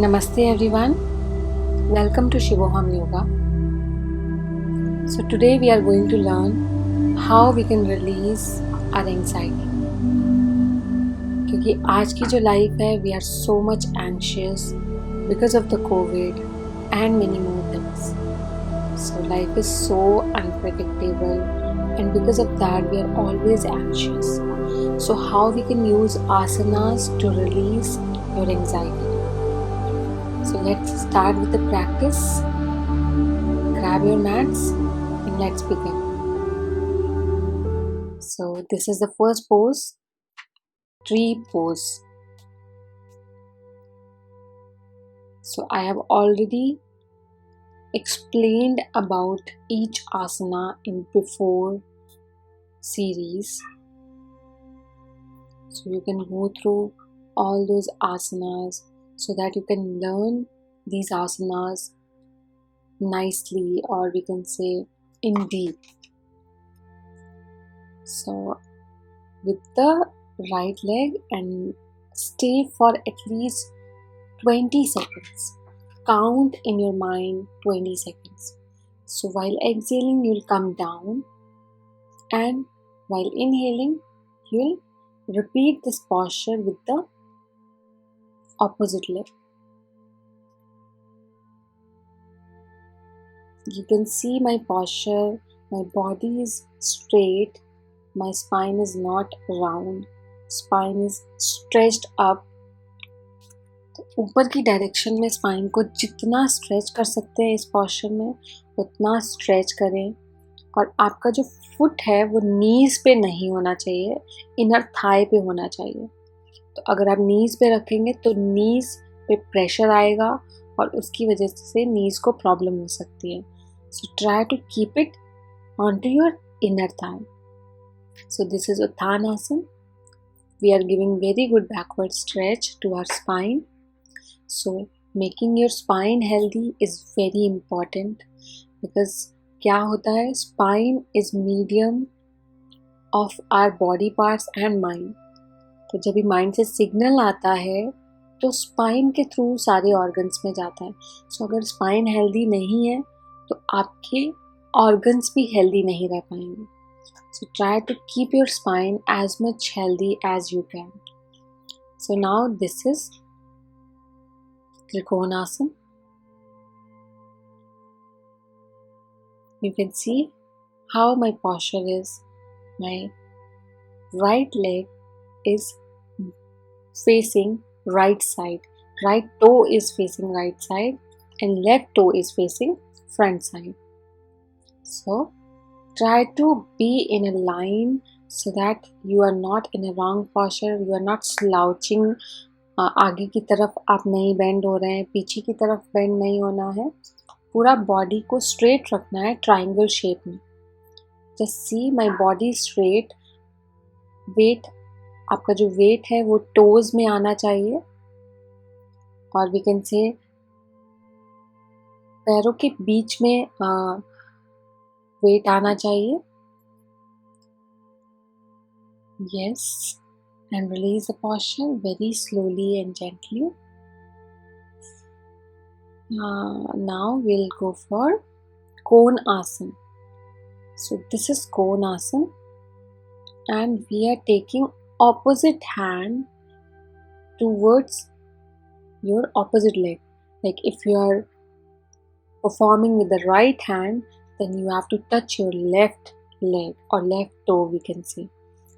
Namaste everyone, welcome to Shivoham Yoga. So today we are going to learn how we can release our anxiety. क्योंकि आज की जो life है we are so much anxious because of the COVID and many more things. So life is so unpredictable and because of that we are always anxious. So how we can use asanas to release your anxiety. So let's start with the practice. Grab your mats and let's begin. So this is the first pose, tree pose. So I have already explained about each asana in before series. So you can go through all those asanas so that you can learn these asanas nicely, or we can say in deep. So with the right leg and stay for at least 20 seconds. Count in your mind 20 seconds. So while exhaling, you'll come down, and while inhaling, you'll repeat this posture with the opposite leg. You can see my posture, my body is straight, my spine is not round, spine is stretched up. तो ऊपर की direction में spine को जितना stretch कर सकते हैं इस पोस्चर में उतना स्ट्रेच करें, और आपका जो फुट है वो नीज पे नहीं होना चाहिए, इनर थाई पे होना चाहिए. तो अगर आप नीज पे रखेंगे तो नीज पे प्रेशर आएगा और उसकी वजह से नीज को प्रॉब्लम हो सकती है. So try to keep it on to your inner thigh. So this is Uttanasana. We are giving very good backward stretch to our spine. So making your spine healthy is very important because क्या होता है, spine is medium of our body parts and mind. तो जब भी mind से signal आता है तो स्पाइन के थ्रू सारे ऑर्गन्स में जाता है. सो अगर स्पाइन हेल्दी नहीं है तो आपके ऑर्गन्स भी हेल्दी नहीं रह पाएंगे. So try to keep your spine as much healthy as you can. So now this is Trikonasana. You can see how my posture is. My right leg is facing right side. Right toe is facing right side and left toe is facing front side. So try to be in a line so that you are not in a wrong posture. You are not slouching. आगे की तरफ आप नहीं bend हो रहे हैं, पीछे की तरफ बेंड नहीं होना है. पूरा बॉडी को स्ट्रेट रखना है ट्रायंगल शेप में. Just see my body straight. Weight, आपका जो वेट है वो टोज में आना चाहिए, और वी कैन से पैरों के बीच में वेट आना चाहिए. Yes, and release the posture very slowly and gently. Now we'll go for Cone Asana. So this is Cone Asana, and we are taking opposite hand towards your opposite leg. Like if you are performing with the right hand, then you have to touch your left leg or left toe, we can say,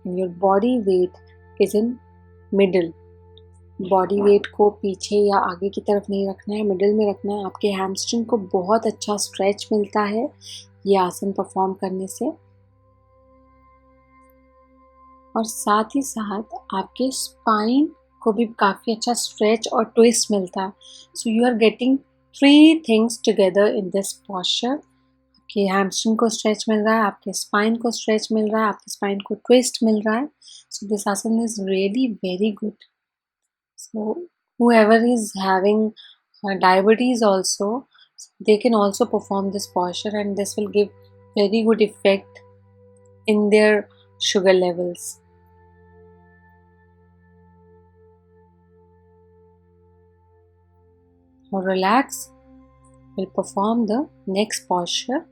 and your body weight is in middle. Body weight को पीछे या आगे की तरफ नहीं रखना है, middle में रखना है. आपके हैमस्ट्रिंग को बहुत अच्छा स्ट्रेच मिलता है ये आसन परफॉर्म करने से, और साथ ही साथ आपके स्पाइन को भी काफ़ी अच्छा स्ट्रेच और ट्विस्ट मिलता है. So you are getting 3 things together in this posture. आपके हैमस्ट्रिंग को स्ट्रेच मिल रहा है, आपके स्पाइन को स्ट्रेच मिल रहा है, आपके स्पाइन को ट्विस्ट मिल रहा है. सो दिस आसन is really very good. So whoever is having diabetes also, they can also perform this posture, and this will give very good effect in their sugar levels. Now relax. We'll perform the next posture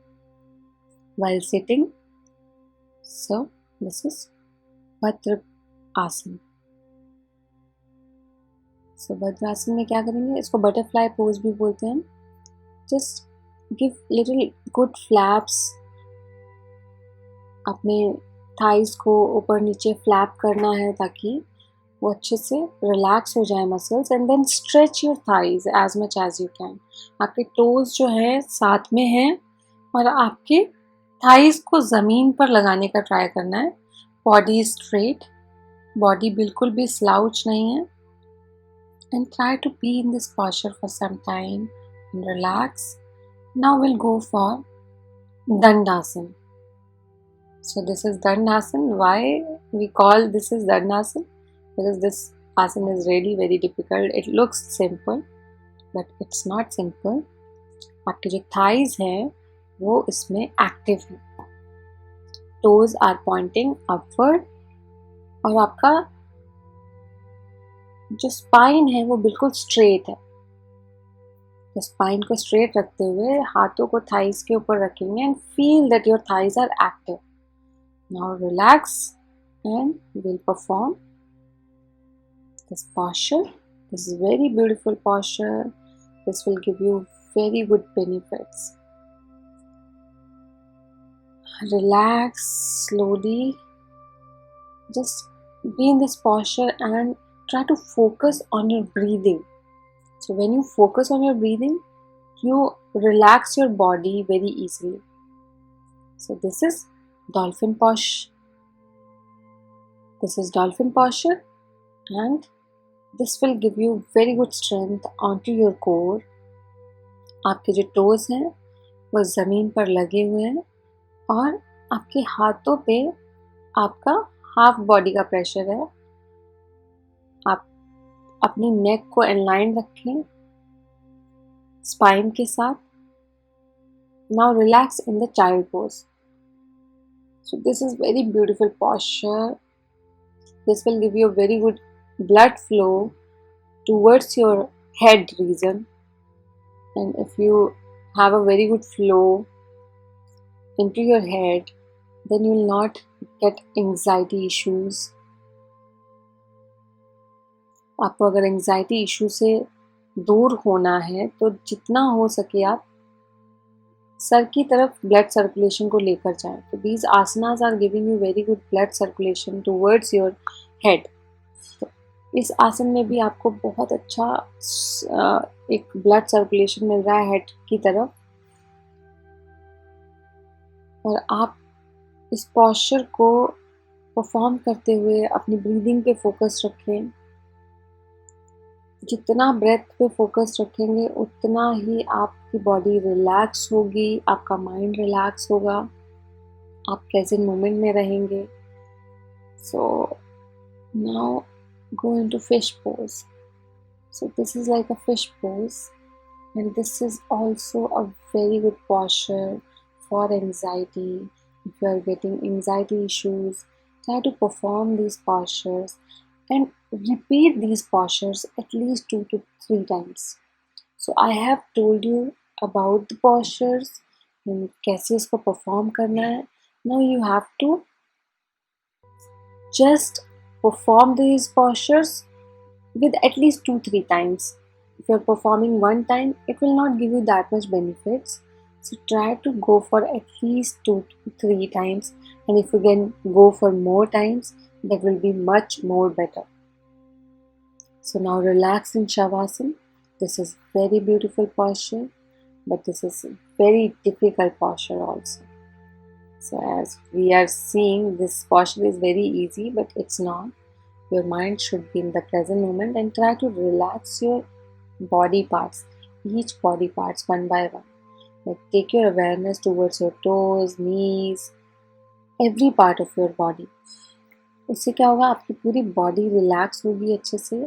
while sitting. So this is Bhadrasana. सो भद्रासन में क्या करेंगे, इसको butterfly pose भी बोलते हैं. Just give little good flaps. अपने thighs को ऊपर नीचे फ्लैप करना है ताकि वो अच्छे से रिलैक्स हो जाए muscles. And then stretch your thighs as much as you can. आपके टोज जो है साथ में हैं और आपके थाइस को ज़मीन पर लगाने का ट्राई करना है. बॉडी स्ट्रेट, बॉडी बिल्कुल भी स्लाउच नहीं है. And try to be in this posture for some time and relax. Now we'll go for Dandasana. So this is Dandasana. Why we call this is Dandasana? Because this asana is really very difficult. It looks simple, but it's not simple. आपके जो thighs हैं वो इसमें active हैं. Toes are pointing upward और आपका जो spine है वो बिल्कुल स्ट्रेट है. तो स्पाइन को स्ट्रेट रखते हुए हाथों को थाइस के ऊपर रखेंगे and feel that your thighs are active. Now relax and will perform this posture. This is very beautiful posture. This will give you very good benefits. Relax slowly. Just be in this posture and try to focus on your breathing. So when you focus on your breathing, you relax your body very easily. So this is dolphin posture. This is dolphin posture and this will give you very good strength onto your core. आपके जो toes हैं वो ज़मीन पर लगे हुए हैं और आपके हाथों पे आपका हाफ बॉडी का प्रेशर है. आप अपनी नेक को इनलाइन रखें स्पाइन के साथ. Now relax in the child pose. So this is very beautiful posture. This will give you very good blood flow towards your head region, and if you have a very good flow into your head, then you will not get anxiety issues. आपको अगर anxiety issue से दूर होना है तो जितना हो सके आप सर की तरफ ब्लड सर्कुलेशन को लेकर जाएं. तो these asanas are giving you very good blood circulation towards your head. तो इस आसन में भी आपको बहुत अच्छा एक ब्लड सर्कुलेशन मिल रहा है हेड की तरफ. और आप इस पॉस्चर को परफॉर्म करते हुए अपनी ब्रीदिंग पे फोकस रखें. जितना ब्रेथ पे फोकस रखेंगे उतना ही आपकी बॉडी रिलैक्स होगी, आपका माइंड रिलैक्स होगा, आप प्रेजेंट मोमेंट में रहेंगे. So now go into fish pose. So this is like a fish pose, and this is also a very good posture for anxiety. If you are getting anxiety issues, try to perform these postures and repeat these postures at least 2 to 3 times. So I have told you about the postures and कैसे इसको perform करना है. Now you have to just perform these postures with at least 2-3 times. If you are performing one time, it will not give you that much benefits. So try to go for at least 2 to 3 times, and if you can go for more times, that will be much more better. So now relax in Shavasana. This is very beautiful posture, but this is very difficult posture also. So as we are seeing, this posture is very easy, but it's not. Your mind should be in the present moment and try to relax your body parts, each body parts one by one. Like take your awareness towards your toes, knees, every part of your body. उससे क्या होगा, आपकी पूरी body relax होगी अच्छे से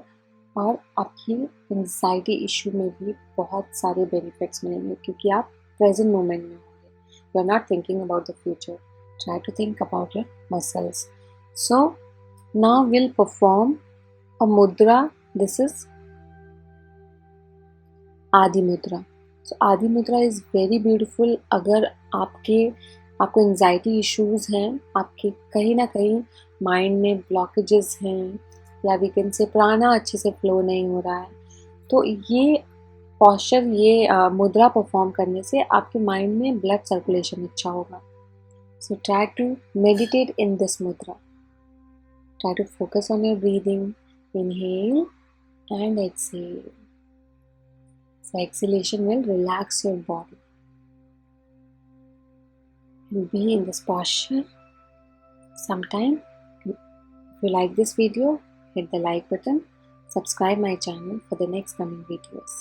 और आपकी एंजाइटी इशू में भी बहुत सारे बेनिफिट्स मिलेंगे क्योंकि आप प्रेजेंट मोमेंट में होंगे. You are not thinking about the future. Try to think about your muscles. So now we'll perform a mudra. This is आदि मुद्रा. सो आदि मुद्रा इज़ वेरी ब्यूटीफुल. अगर आपको एंजाइटी इश्यूज हैं, आपके कहीं ना कहीं माइंड में ब्लॉकेजेस हैं, या वी कैन से प्राणा अच्छे से फ्लो नहीं हो रहा है, तो ये पॉस्चर, ये मुद्रा परफॉर्म करने से आपके माइंड में ब्लड सर्कुलेशन अच्छा होगा. So try to meditate in this mudra. Try to focus on your breathing. Inhale and exhale. So exhalation will relax your body. And be in this posture sometime. If you like this video, hit the like button. Subscribe my channel for the next coming videos.